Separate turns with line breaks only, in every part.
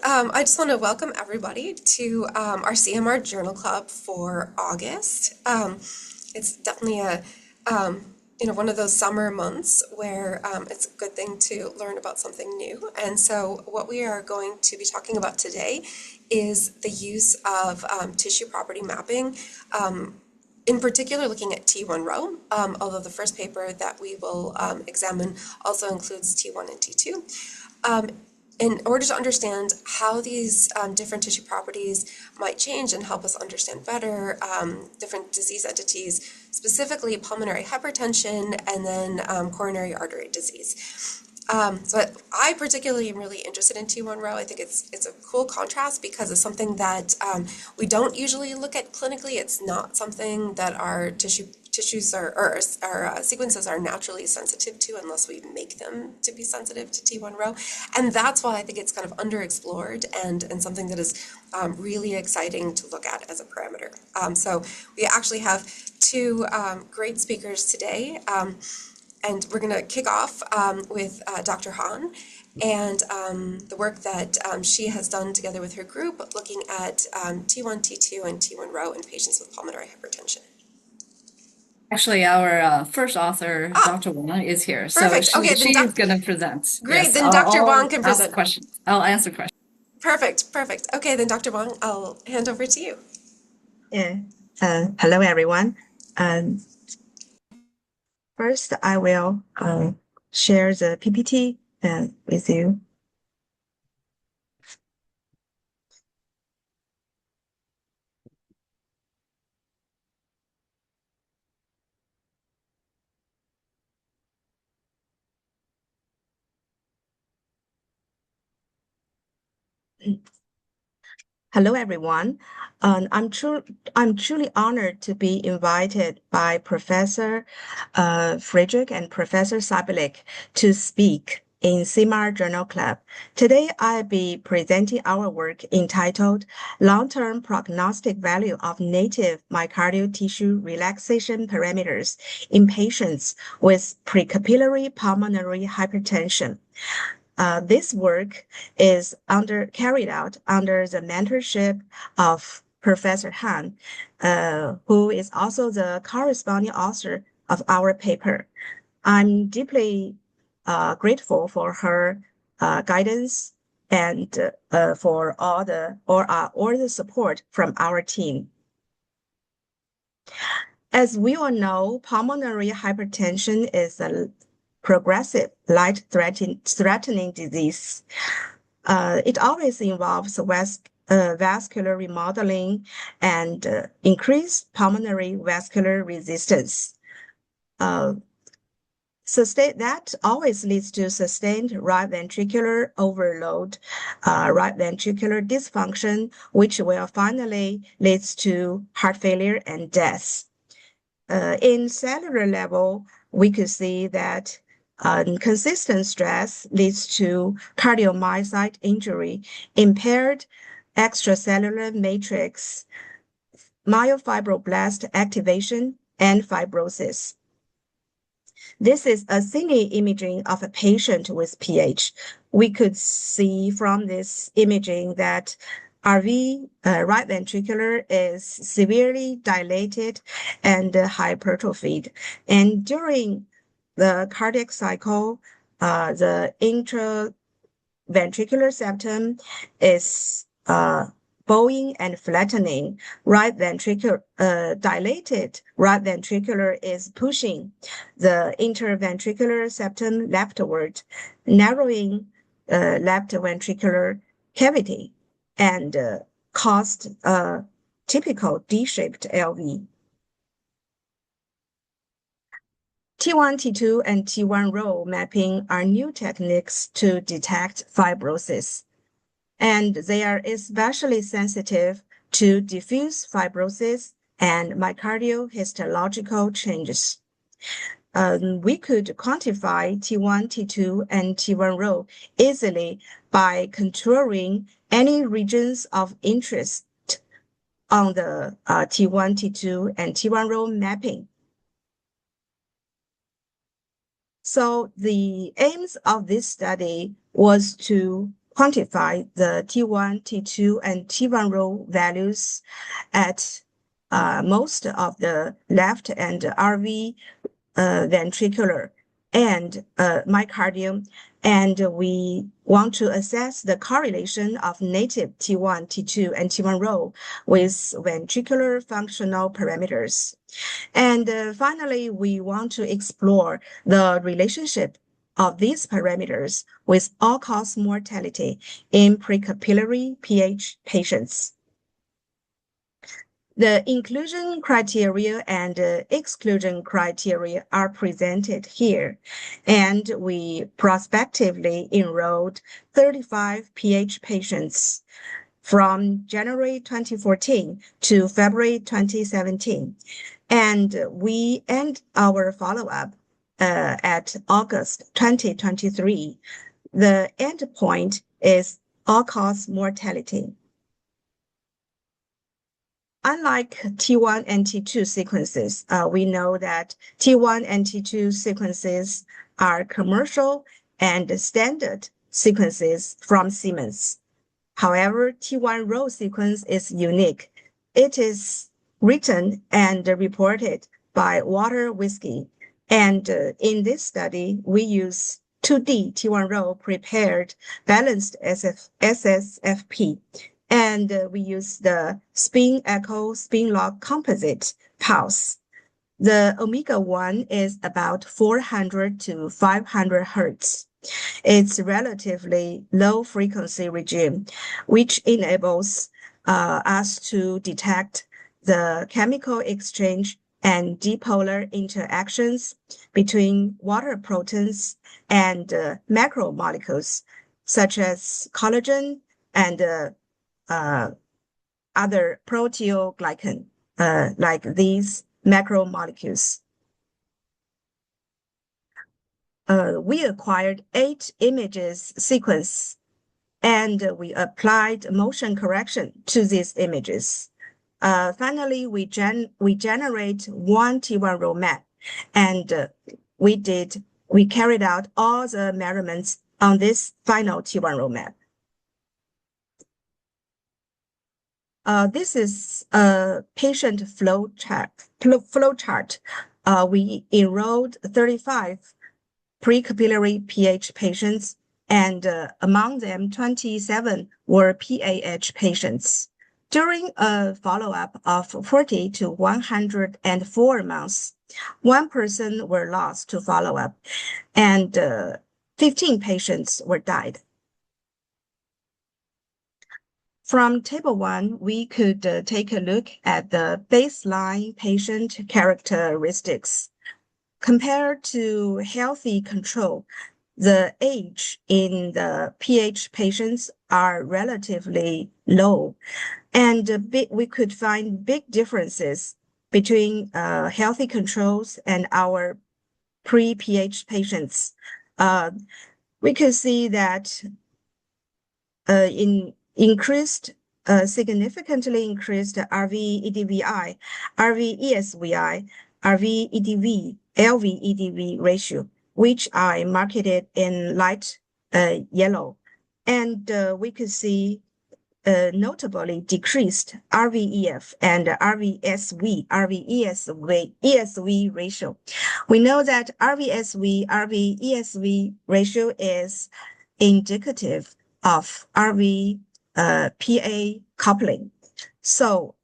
I just want to welcome everybody to our CMR Journal Club for August. It's definitely one of those summer months where it's a good thing to learn about something new. And so what we are going to be talking about today is the use of tissue property mapping, in particular looking at T1 row, although the first paper that we will examine also includes T1 and T2. In order to understand how these different tissue properties might change and help us understand better different disease entities, specifically pulmonary hypertension and then coronary artery disease. So I particularly am really interested in T1 row. I think it's a cool contrast because it's something that we don't usually look at clinically. It's not something that our tissues or sequences are naturally sensitive to unless we make them to be sensitive to T1 row. And that's why I think it's kind of underexplored and something that is really exciting to look at as a parameter. So we actually have two great speakers today. And we're going to kick off with Dr. Han and the work that she has done together with her group looking at T1, T2, and T1 row in patients with pulmonary hypertension.
Actually, our first author, Dr. Wang, is here.
Perfect.
So
Okay,
she is going to present.
Great,
yes,
then Dr. Wang can
ask
present.
questions. I'll answer questions.
Perfect. Okay, then Dr. Wang, I'll hand over to you.
Yeah. Hello, everyone. First, I will share the PPT with you. Hello, everyone. I'm truly honored to be invited by Professor Prajak and Professor Sabalik to speak in CMR Journal Club. Today, I'll be presenting our work entitled Long-Term Prognostic Value of Native Myocardial Tissue Relaxation Parameters in Patients with Precapillary Pulmonary Hypertension. This work is carried out under the mentorship of Professor Han, who is also the corresponding author of our paper. I'm deeply grateful for her guidance and for all the support from our team. As we all know, pulmonary hypertension is a progressive, life-threatening disease. It always involves vascular remodeling and increased pulmonary vascular resistance. That always leads to sustained right ventricular overload, right ventricular dysfunction, which will finally lead to heart failure and death. In cellular level, we could see that consistent stress leads to cardiomyocyte injury, impaired extracellular matrix, myofibroblast activation, and fibrosis. This is a cine imaging of a patient with PH. We could see from this imaging that RV, right ventricular, is severely dilated and hypertrophied. And during the cardiac cycle, the intraventricular septum is bowing and flattening. Dilated right ventricular is pushing the interventricular septum leftward, narrowing left ventricular cavity and caused a typical D-shaped LV. T1, T2, and T1 row mapping are new techniques to detect fibrosis, and they are especially sensitive to diffuse fibrosis and myocardial histological changes. We could quantify T1, T2, and T1 row easily by controlling any regions of interest on the T1, T2, and T1 row mapping. So the aims of this study was to quantify the T1, T2, and T1 row values at most of the left and RV ventricular and myocardium, and we want to assess the correlation of native T1, T2, and T1 row with ventricular functional parameters. And finally, we want to explore the relationship of these parameters with all-cause mortality in precapillary PH patients. The inclusion criteria and exclusion criteria are presented here, and we prospectively enrolled 35 PH patients from January 2014 to February 2017, and we end our follow-up at August 2023. The endpoint is all-cause mortality. Unlike T1 and T2 sequences, we know that T1 and T2 sequences are commercial and standard sequences from Siemens. However, T1 row sequence is unique. It is written and reported by Water Whiskey. And in this study, we use 2D T1 row prepared balanced SSFP. And we use the spin echo spin log composite pulse. The omega-1 is about 400 to 500 hertz. It's relatively low frequency regime, which enables us to detect the chemical exchange and dipolar interactions between water proteins and macromolecules, such as collagen and other proteoglycan, like these macromolecules. We acquired 8 images sequence, and we applied motion correction to these images. Finally, we generate one T1 row map, and we carried out all the measurements on this final T1 row map. This is a patient flow chart. We enrolled 35 precapillary PH patients, and among them, 27 were PAH patients. During a follow-up of 40 to 104 months, 1 person were lost to follow-up, and 15 patients were died. From Table 1, we could take a look at the baseline patient characteristics. Compared to healthy control, the age in the PH patients are relatively low, and we could find big differences between healthy controls and our pre-PH patients. We could see that significantly increased RV-EDVI, RV-ESVI, RV-EDV, LV-EDV ratio, which are marked in light yellow. And we could see notably decreased RVEF and RV-ESV ratio. We know that RV-ESV ratio is indicative of RV PA coupling. So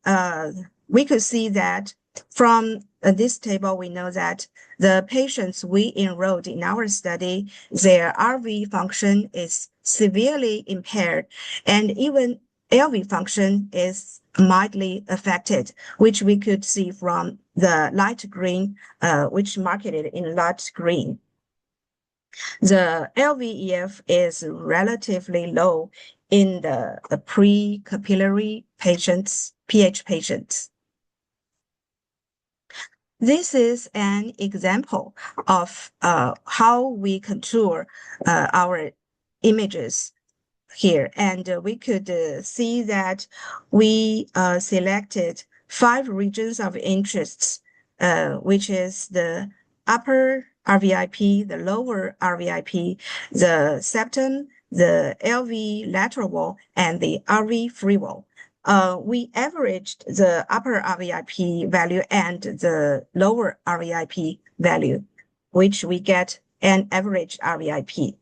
we could see that from this table, we know that the patients we enrolled in our study, their RV function is severely impaired, and even LV function is mildly affected, which we could see from the light green, which marked in light green. The LVEF is relatively low in the pre-capillary patients, PH patients. This is an example of how we contour our images here. And we could see that we selected 5 regions of interests, which is the upper RVIP, the lower RVIP, the septum, the LV lateral wall, and the RV free wall. We averaged the upper RVIP value and the lower RVIP value, which we get an average RVIP.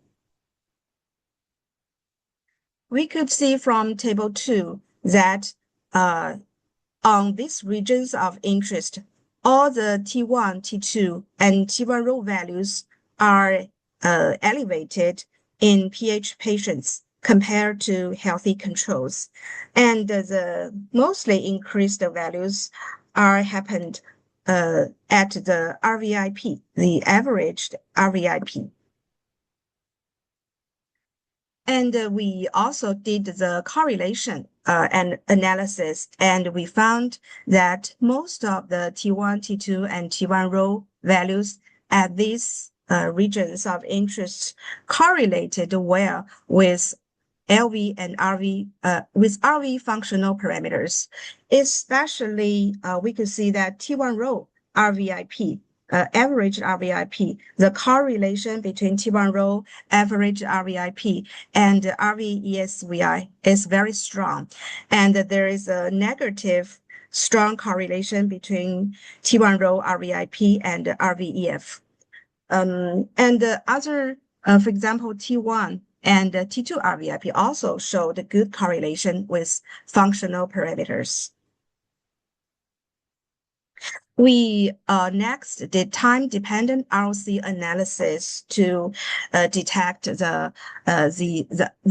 We could see from table 2 that on these regions of interest, all the T1, T2, and T1 row values are elevated in PH patients compared to healthy controls. And the mostly increased values happened at the RVIP, the averaged RVIP. And we also did the correlation and analysis, and we found that most of the T1, T2, and T1 row values at these regions of interest correlated well with LV and RV, with RV functional parameters. Especially, we could see that T1 row RVIP, average RVIP, the correlation between T1 row, average RVIP, and RV-ESVI is very strong. And there is a negative strong correlation between T1 row RVIP and RVEF. And other, for example, T1 and T2 RVIP also showed good correlation with functional parameters. We next did time-dependent ROC analysis to detect the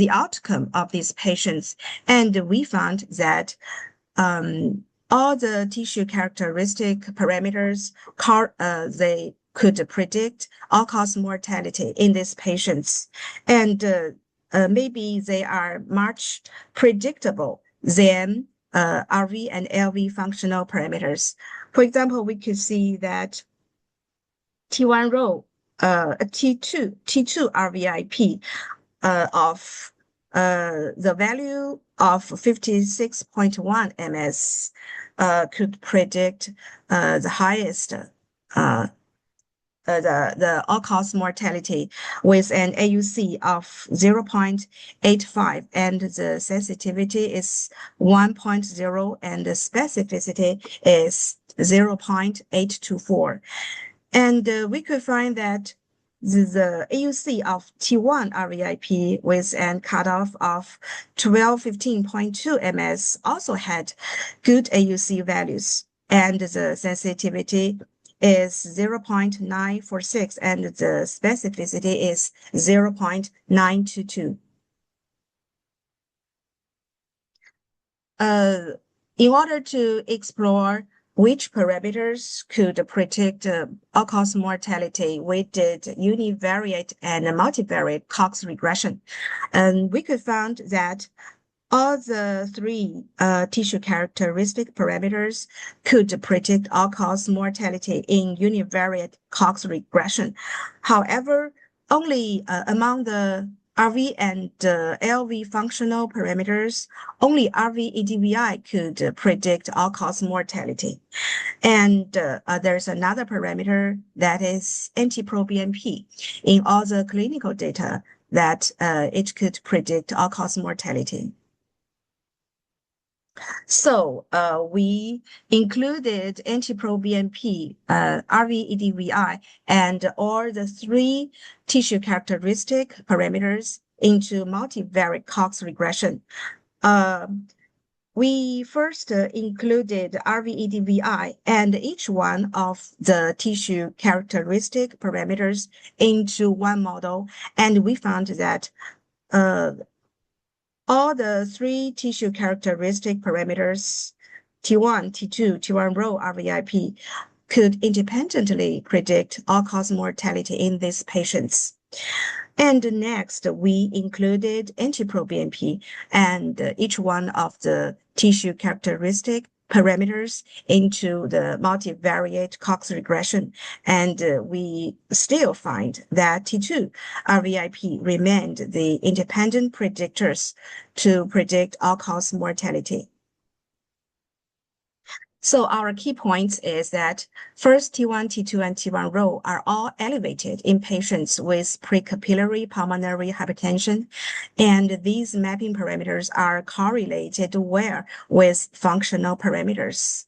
outcome of these patients, and we found that all the tissue characteristic parameters they could predict all-cause mortality in these patients, and maybe they are much predictable than RV and LV functional parameters. For example, we could see that T1 row, T2 RVIP of the value of 56.1 ms could predict the highest the all-cause mortality with an AUC of 0.85, and the sensitivity is 1.0 and the specificity is 0.824. And we could find that the AUC of T1 RVIP with an cutoff of 1215.2 ms also had good AUC values, and the sensitivity is 0.946 and the specificity is 0.922. In order to explore which parameters could predict all-cause mortality, we did univariate and multivariate Cox regression. And we could find that all the three tissue characteristic parameters could predict all-cause mortality in univariate Cox regression. However, only among the RV and LV functional parameters, only RV-EDVI could predict all-cause mortality. And there's another parameter that is NT-proBNP in all the clinical data that it could predict all-cause mortality. So we included NT-proBNP, RV-EDVI, and all the three tissue characteristic parameters into multivariate Cox regression. We first included RV-EDVI and each one of the tissue characteristic parameters into one model, and we found that all the three tissue characteristic parameters, T1, T2, T1 row RVIP, could independently predict all-cause mortality in these patients. And next, we included NT-proBNP and each one of the tissue characteristic parameters into the multivariate Cox regression. And we still find that T2 RVIP remained the independent predictors to predict all-cause mortality. So our key points is that first T1, T2, and T1 Rho are all elevated in patients with precapillary pulmonary hypertension, and these mapping parameters are correlated well with functional parameters.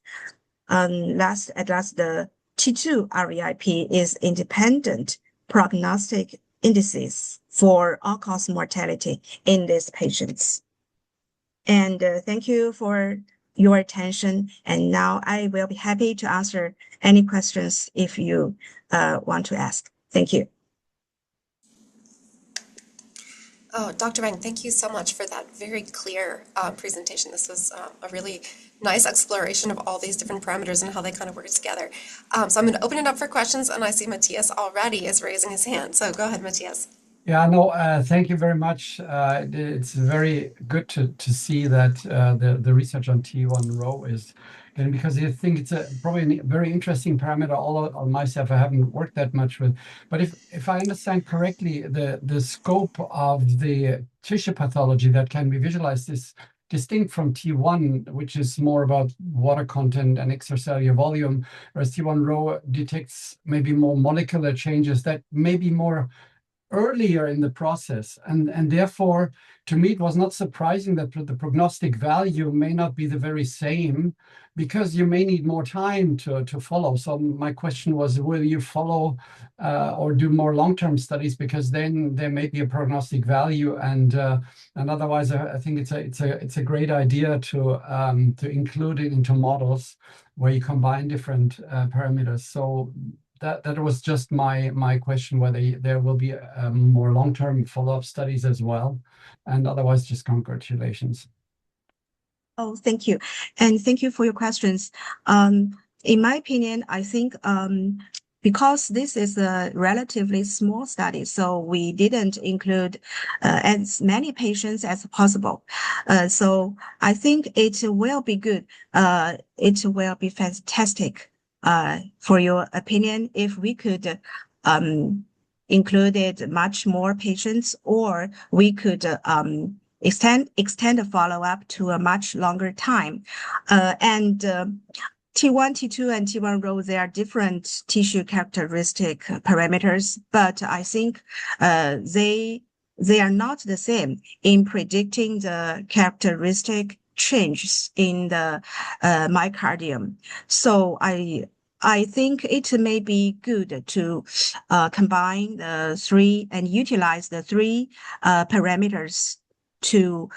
Last, the T2 REIP is independent prognostic indices for all-cause mortality in these patients. And thank you for your attention. And now I will be happy to answer any questions if you want to ask. Thank you.
Oh, Dr. Wang, thank you so much for that very clear presentation. This was a really nice exploration of all these different parameters and how they kind of work together. So I'm going to open it up for questions, and I see Matthias already is raising his hand. So go ahead, Matthias.
Yeah, no, thank you very much. It's very good to see that the research on T1 Rho is getting, because I think it's probably a very interesting parameter. All myself, I haven't worked that much with. But if I understand correctly, the scope of the tissue pathology that can be visualized is distinct from T1, which is more about water content and extracellular volume, whereas T1 Rho detects maybe more molecular changes that may be more earlier in the process, and therefore to me it was not surprising that the prognostic value may not be the very same, because you may need more time to follow. So my question was, will you follow or do more long-term studies, because then there may be a prognostic value, and otherwise I think it's a great idea to include it into models where you combine different parameters. So that was just my question, whether there will be more long-term follow-up studies as well, and otherwise just congratulations.
Oh, thank you. And thank you for your questions. In my opinion, I think because this is a relatively small study, so we didn't include as many patients as possible. So I think it will be good. It will be fantastic. For your opinion, if we could included much more patients, or we could extend the follow-up to a much longer time. And T1, T2, and T1 Rho, they are different tissue characteristic parameters, but I think they are not the same in predicting the characteristic changes in the myocardium. So I think it may be good to combine the three and utilize the three parameters to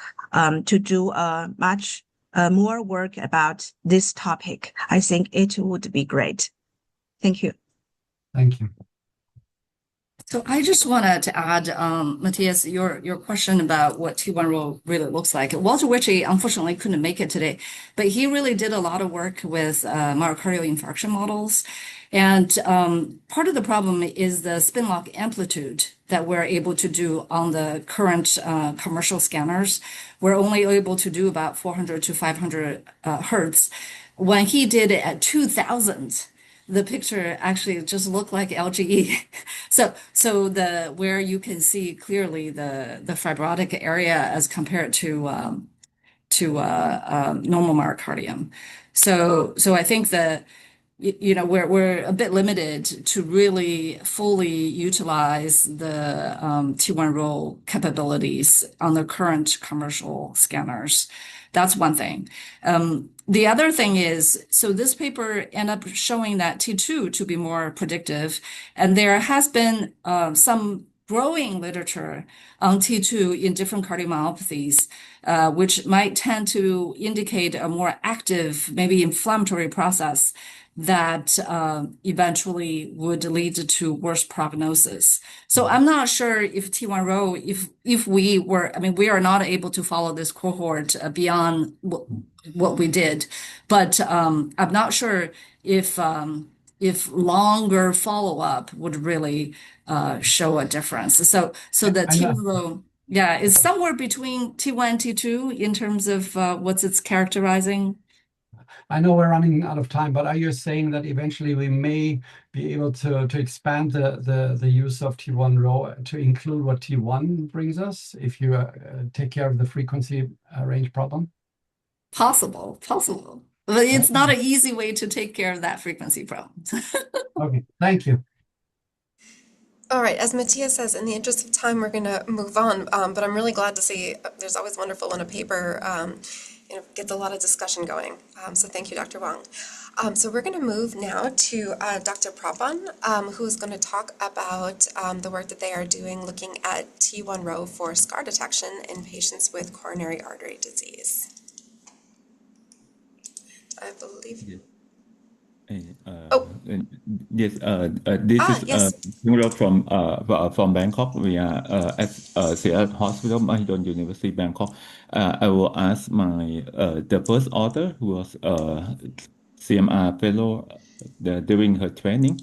do much more work about this topic. I think it would be great. Thank you.
Thank you.
So I just wanted to add, Matthias, your question about what T1 Rho really looks like. Walter Witchy unfortunately couldn't make it today, but he really did a lot of work with myocardial infarction models. And part of the problem is the spin lock amplitude that we're able to do on the current commercial scanners. We're only able to do about 400 to 500 hertz. When he did it at 2000, the picture actually just looked like LGE. So where you can see clearly the fibrotic area as compared to normal myocardium. So I think that we're a bit limited to really fully utilize the T1 Rho capabilities on the current commercial scanners. That's one thing. The other thing is, so this paper ended up showing that T2 to be more predictive, and there has been some growing literature on T2 in different cardiomyopathies, which might tend to indicate a more active, maybe inflammatory process that eventually would lead to worse prognosis. So I'm not sure if T1 Rho, if we were, I mean, we are not able to follow this cohort beyond what we did, but I'm not sure if longer follow-up would really show a difference. So the T1 Rho, yeah, is somewhere between T1 and T2 in terms of what's its characterizing.
I know we're running out of time, but are you saying that eventually we may be able to expand the use of T1 Rho to include what T1 brings us, if you take care of the frequency range problem?
Possible. But it's not an easy way to take care of that frequency problem.
Okay, thank you.
All right, as Matthias says, in the interest of time, we're going to move on. But I'm really glad to see there's always wonderful when a paper gets a lot of discussion going. So thank you, Dr. Wang. So we're going to move now to Dr. Prapatsorn, who is going to talk about the work that they are doing looking at T1 row for scar detection in patients with coronary artery disease. I believe.
Yes.
Oh.
Yes. This is
Yes.
Rungroj from Bangkok. We are at Seattle Hospital, Mahidol University, Bangkok. I will ask my the first author who was CMR fellow during her training.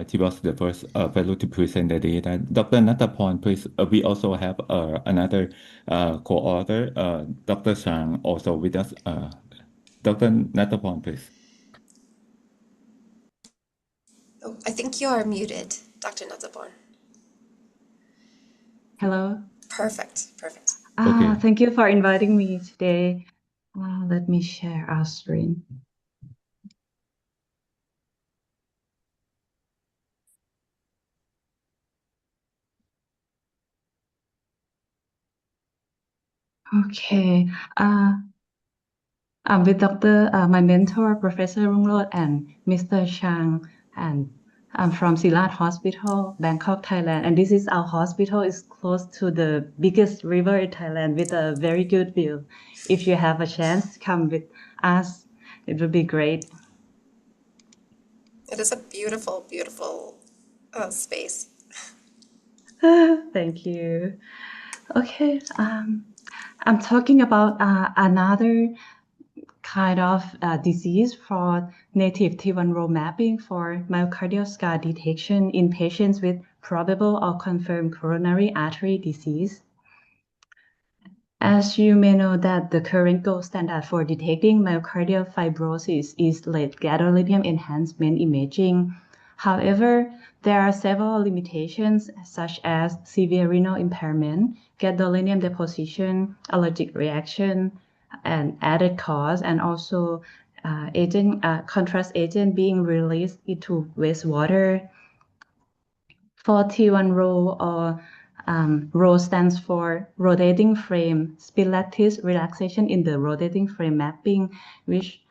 She was the first fellow to present the data. Dr. Natthaporn, please. We also have another co-author, Dr. Chang, also with us. Dr. Natthaporn, please.
Oh, I think you are muted, Dr. Natthaporn.
Hello.
Perfect.
Okay.
Thank you for inviting me today. Let me share our screen. Okay. I'm with my mentor, Professor Rungroj, and Mr. Chang, and I'm from Silat Hospital, Bangkok, Thailand. And this is our hospital. It's close to the biggest river in Thailand with a very good view. If you have a chance, come with us. It would be great.
It is a beautiful, beautiful space.
Thank you. Okay. I'm talking about another kind of disease for native T1 row mapping for myocardial scar detection in patients with probable or confirmed coronary artery disease. As you may know that the current gold standard for detecting myocardial fibrosis is late gadolinium enhancement imaging. However, there are several limitations such as severe renal impairment, gadolinium deposition, allergic reaction, and added cost, and also contrast agent being released into wastewater. For T1 row or RO stands for rotating frame, speed lattice relaxation in the rotating frame mapping, which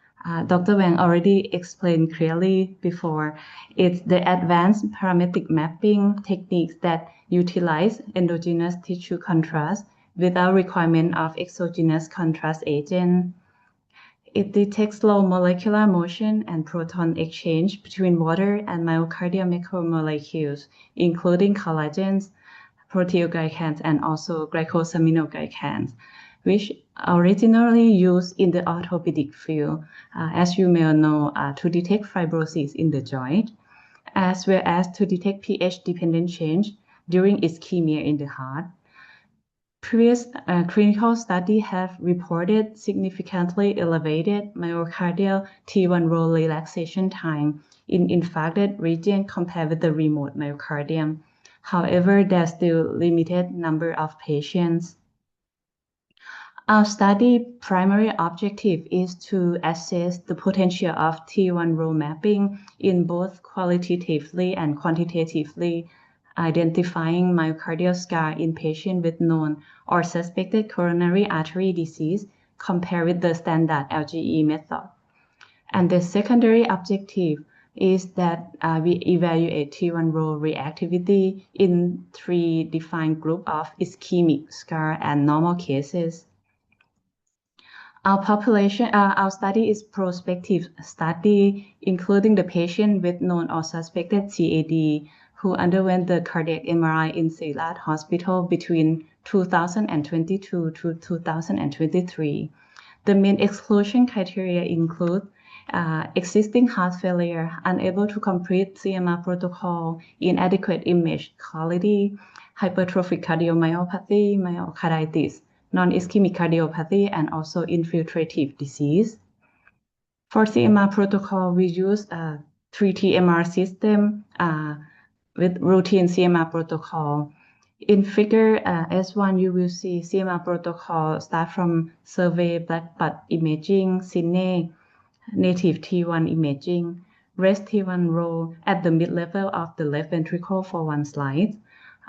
Dr. Wang already explained clearly before. It's the advanced parametric mapping techniques that utilize endogenous tissue contrast without requirement of exogenous contrast agent. It detects low molecular motion and proton exchange between water and myocardial macromolecules, including collagens, proteoglycans, and also glycosaminoglycans, which originally used in the orthopedic field, as you may know, to detect fibrosis in the joint, as well as to detect pH-dependent change during ischemia in the heart. Previous clinical studies have reported significantly elevated myocardial T1 row relaxation time in infarcted region compared with the remote myocardium. However, there's still limited number of patients. Our study primary objective is to assess the potential of T1 row mapping in both qualitatively and quantitatively, identifying myocardial scar in patients with known or suspected coronary artery disease compared with the standard LGE method. And the secondary objective is that we evaluate T1 row reactivity in 3 defined groups of ischemic scar and normal cases. Our study is prospective study, including the patient with known or suspected CAD who underwent the cardiac MRI in Silat Hospital between 2022 to 2023. The main exclusion criteria include existing heart failure, unable to complete CMR protocol, inadequate image quality, hypertrophic cardiomyopathy, myocarditis, non-ischemic cardiopathy, and also infiltrative disease. For CMR protocol, we use a 3T-MR system with routine CMR protocol. In figure S1, you will see CMR protocol start from survey, black butt imaging, cine, native T1 imaging, rest T1 row at the mid-level of the left ventricle for 1 slide.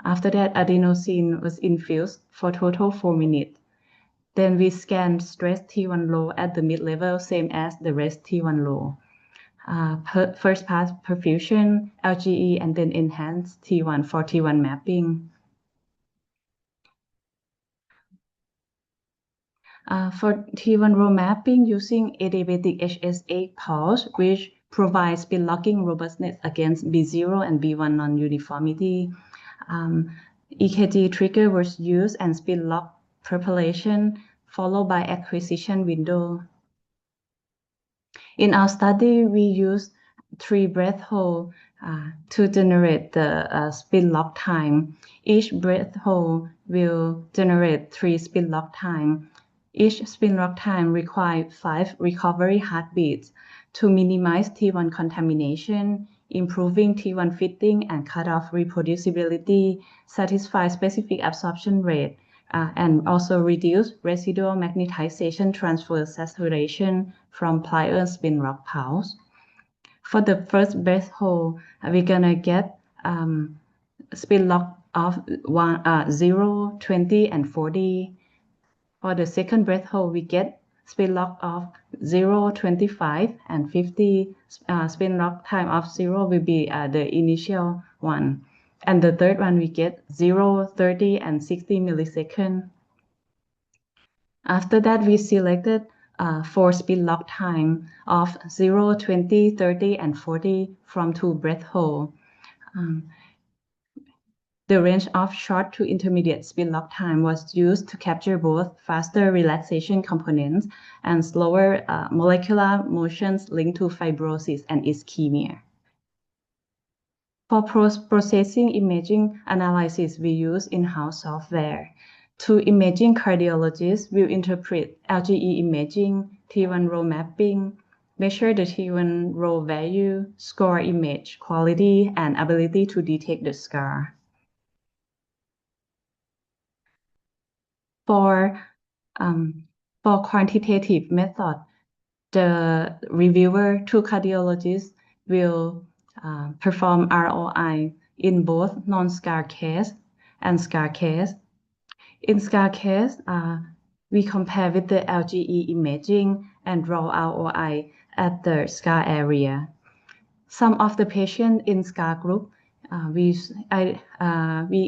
After that, adenosine was infused for total 4 minutes. Then we scanned stress T1 low at the mid-level, same as the rest T1 low. First pass perfusion, LGE, and then enhanced T1 for T1 mapping. For T1 row mapping using adiabatic HSA pulse, which provides spin locking robustness against B0 and B1 non-uniformity. EKG trigger was used and spin lock propagation followed by acquisition window. In our study, we used 3 breath hold to generate the spin lock time. Each breath hold will generate 3 spin lock time. Each spin lock time requires 5 recovery heartbeats to minimize T1 contamination, improving T1 fitting and cutoff reproducibility, satisfy specific absorption rate, and also reduce residual magnetization transfer saturation from prior spin lock pulse. For the first breath hold, we're gonna get spin lock of 0, 20, and 40. For the second breath hold, we get spin lock of 0, 25, and 50. Spin lock time of 0 will be the initial one. And the third one, we get 0, 30, and 60 milliseconds. After that, we selected 4 spin lock time of 0, 20, 30, and 40 from 2 breath hold. The range of short to intermediate spin lock time was used to capture both faster relaxation components and slower molecular motions linked to fibrosis and ischemia. For processing imaging analysis, we use in-house software. 2 imaging cardiologists will interpret LGE imaging, T1 row mapping, measure the T1 row value, score image quality, and ability to detect the scar. For quantitative method, the reviewer, 2 cardiologists, will perform ROI in both non-scar case and scar case. In scar case, we compare with the LGE imaging and draw ROI at the scar area. Some of the patients in scar group, we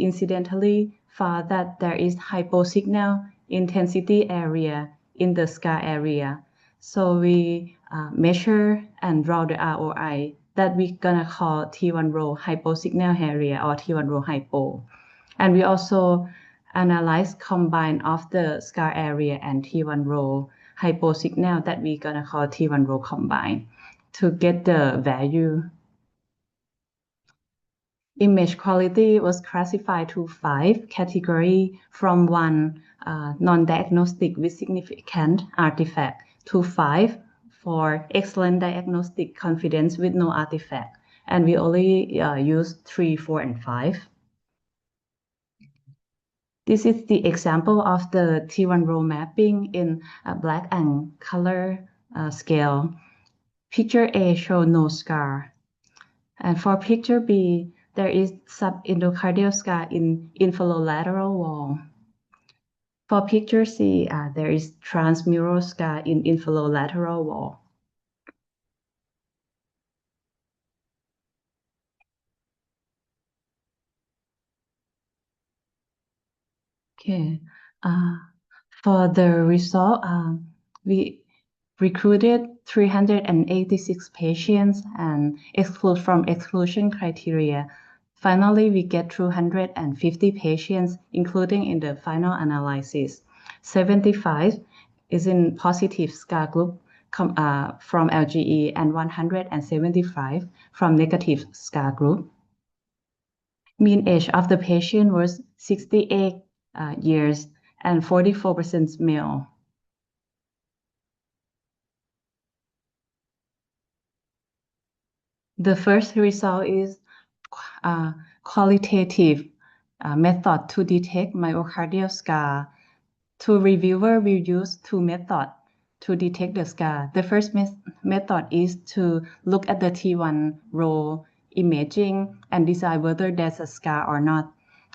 incidentally found that there is hyposignal intensity area in the scar area. So we measure and draw the ROI that we're gonna call T1 row hyposignal area or T1 row hypo. And we also analyze combine of the scar area and T1 row hyposignal that we're gonna call T1 row combine to get the value. Image quality was classified to 5 categories from 1 non-diagnostic with significant artifact to 5 for excellent diagnostic confidence with no artifact. And we only use 3, 4, and 5. This is the example of the T1 row mapping in black and color scale. Picture A shows no scar. And for picture B, there is subendocardial scar in infralateral wall. For picture C, there is transmural scar in infralateral wall. Okay. For the result, we recruited 386 patients and exclude from exclusion criteria. Finally, we get 250 patients, including in the final analysis. 75 is in positive scar group from LGE and 175 from negative scar group. Mean age of the patient was 68 years and 44% male. The first result is qualitative method to detect myocardial scar. 2 reviewers will use 2 methods to detect the scar. The first method is to look at the T1 row imaging and decide whether there's a scar or not.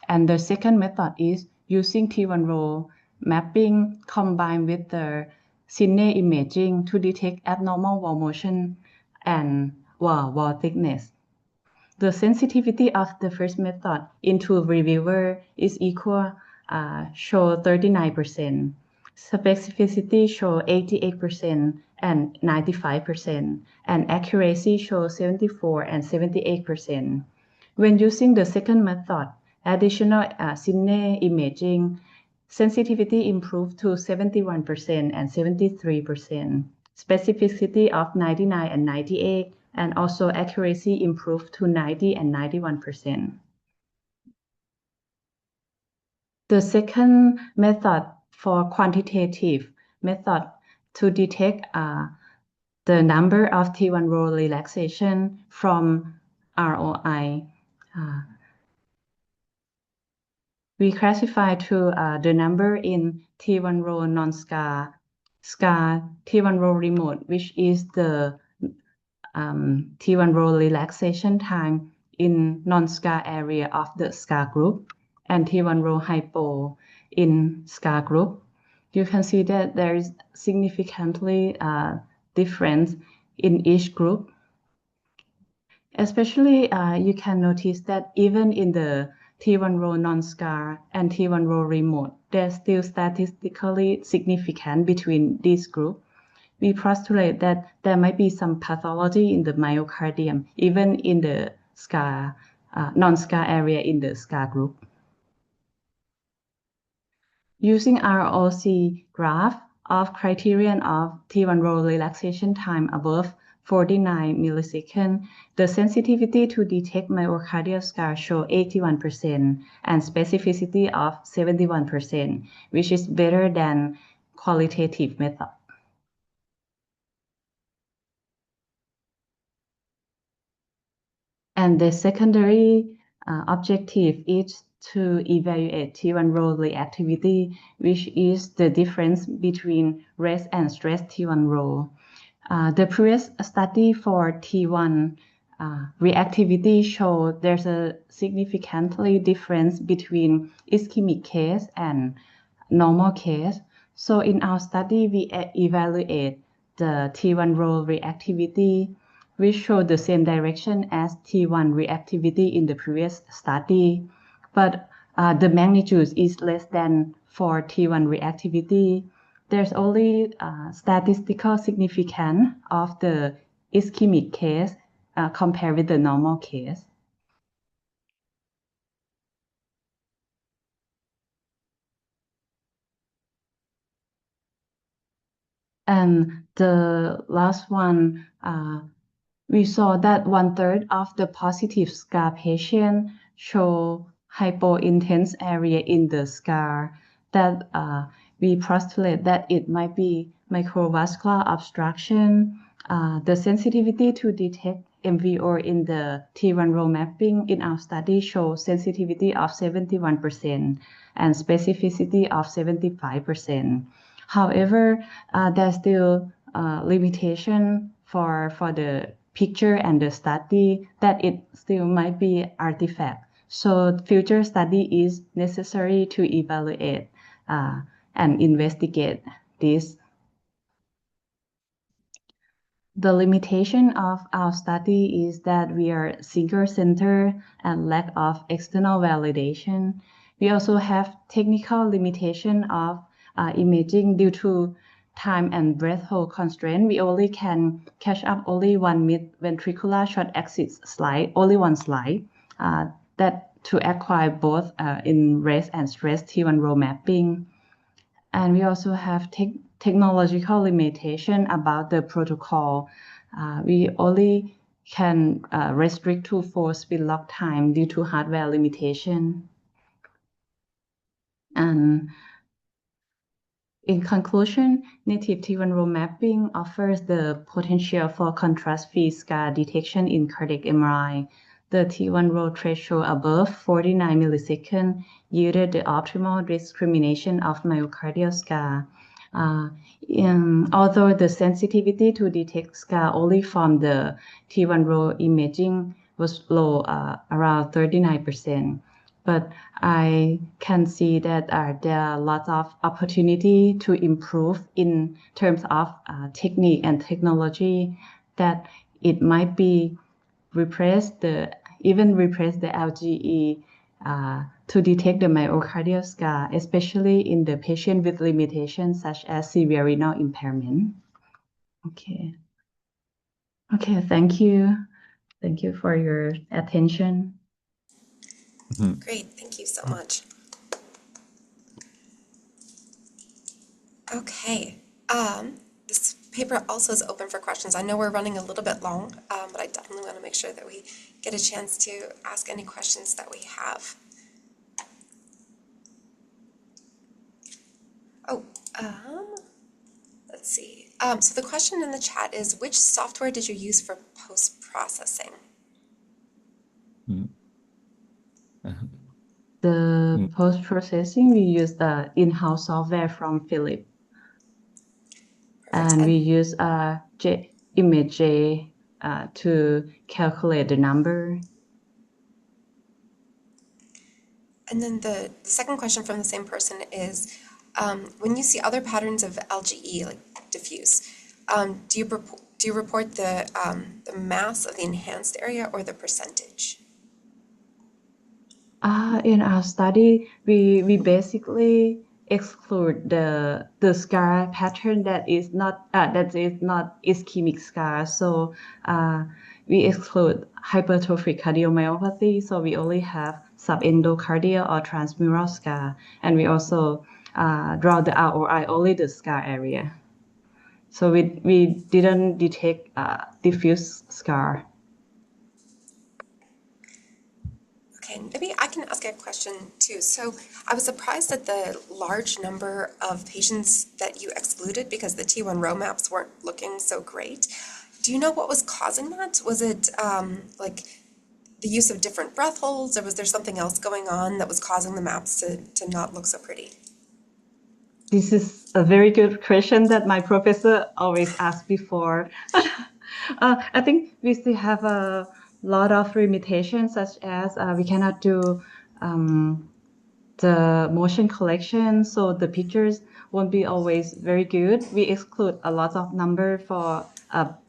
And the second method is using T1 row mapping combined with the cine imaging to detect abnormal wall motion and wall thickness. The sensitivity of the first method into reviewer is equal, show 39%. Specificity show 88% and 95%, and accuracy show 74 and 78%. When using the second method, additional cine imaging, sensitivity improved to 71% and 73%, specificity of 99 and 98, and also accuracy improved to 90 and 91%. The second method for quantitative method to detect the number of T1 row relaxation from ROI. We classify to the number in T1 row non-scar, scar, T1 row remote, which is the T1 row relaxation time in non-scar area of the scar group, and T1 row hypo in scar group. You can see that there is significantly difference in each group. Especially, you can notice that even in the T1 row non-scar and T1 row remote, there's still statistically significant between these groups. We postulate that there might be some pathology in the myocardium, even in the scar, non-scar area in the scar group. Using ROC graph of criterion of T1 row relaxation time above 49 milliseconds, the sensitivity to detect myocardial scar show 81% and specificity of 71%, which is better than qualitative method. And the secondary objective is to evaluate T1 row reactivity, which is the difference between rest and stress T1 row. The previous study for T1 reactivity showed there's a significantly difference between ischemic case and normal case. So in our study, we evaluate the T1 row reactivity, which showed the same direction as T1 reactivity in the previous study, but the magnitude is less than for T1 reactivity. There's only statistical significance of the ischemic case compared with the normal case. And the last one, we saw that 1/3 of the positive scar patient show hypointense area in the scar, that we postulate that it might be microvascular obstruction. The sensitivity to detect MVO in the T1 row mapping in our study shows sensitivity of 71% and specificity of 75%. However, there's still limitation for the picture and the study that it still might be artifact. So future study is necessary to evaluate and investigate this. The limitation of our study is that we are single center and lack of external validation. We also have technical limitation of imaging due to time and breath hold constraint. We only can catch up only one mid-ventricular short axis slide, only one slide, that to acquire both in rest and stress T1 row mapping. And we also have technological limitation about the protocol. We only can restrict to 4 speed lock time due to hardware limitation. And in conclusion, native T1 row mapping offers the potential for contrast-free scar detection in cardiac MRI. The T1 row threshold above 49 milliseconds yielded the optimal discrimination of myocardial scar. Although the sensitivity to detect scar only from the T1 row imaging was low, around 39%. But I can see that there are lots of opportunity to improve in terms of technique and technology, that it might be even replace the LGE to detect the myocardial scar, especially in the patient with limitations such as severe renal impairment. Okay. Okay, thank you. Thank you for your attention.
Great, thank you so much. Okay, this paper also is open for questions. I know we're running a little bit long, but I definitely want to make sure that we get a chance to ask any questions that we have. Oh, let's see. So the question in the chat is, which software did you use for post-processing?
The post-processing, we use the in-house software from Philips.
Perfect.
And we use image to calculate the number.
And then the second question from the same person is, when you see other patterns of LGE, like diffuse, do you report the mass of the enhanced area or the percentage?
In our study, we basically exclude the scar pattern that is not ischemic scar. So we exclude hypertrophic cardiomyopathy. So we only have subendocardial or transmural scar, and we also draw the ROI only the scar area. So we didn't detect diffuse scar.
Okay, maybe I can ask a question too. So I was surprised at the large number of patients that you excluded because the T1 row maps weren't looking so great. Do you know what was causing that? Was it like the use of different breath holds, or was there something else going on that was causing the maps to not look so pretty?
This is a very good question that my professor always asked before. I think we still have a lot of limitations, such as we cannot do the motion collection, so the pictures won't be always very good. We exclude a lot of number for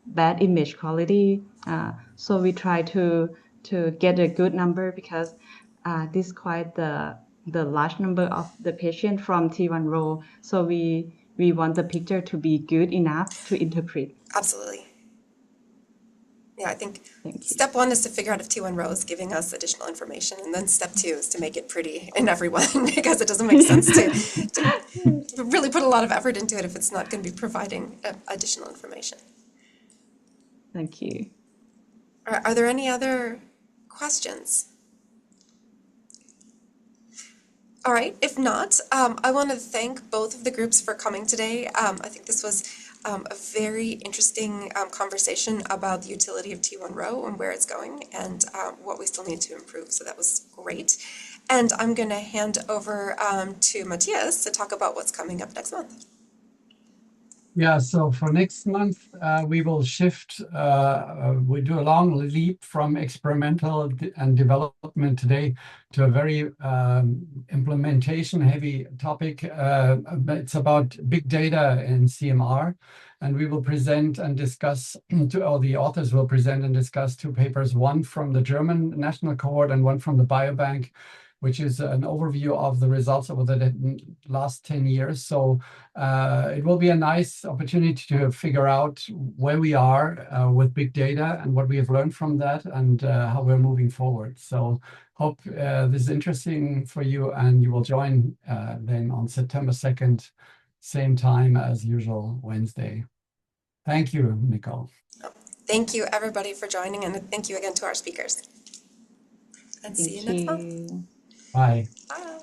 bad image quality. So we try to get a good number, because this is quite the large number of the patient from T1 row. So we want the picture to be good enough to interpret.
Absolutely. Yeah, I think
Thank you.
step one is to figure out if T1 row is giving us additional information, and then step two is to make it pretty in everyone, because it doesn't make sense to really put a lot of effort into it if it's not going to be providing additional information.
Thank you.
Are there any other questions? All right, if not, I want to thank both of the groups for coming today. I think this was a very interesting conversation about the utility of T1 row and where it's going, and what we still need to improve, so that was great. And I'm going to hand over to Matthias to talk about what's coming up next month.
Yeah, so for next month, we will shift, we do a long leap from experimental and development today to a very implementation-heavy topic. It's about big data in CMR, and we will present and discuss, or the authors will present and discuss two papers, one from the German national cohort and one from the Biobank, which is an overview of the results over the last 10 years. So it will be a nice opportunity to figure out where we are with big data and what we have learned from that, and how we're moving forward. So hope this is interesting for you, and you will join then on September 2nd, same time as usual, Wednesday. Thank you, Nicole.
Thank you, everybody, for joining, and thank you again to our speakers. And see you next month.
you.
Bye.
Bye.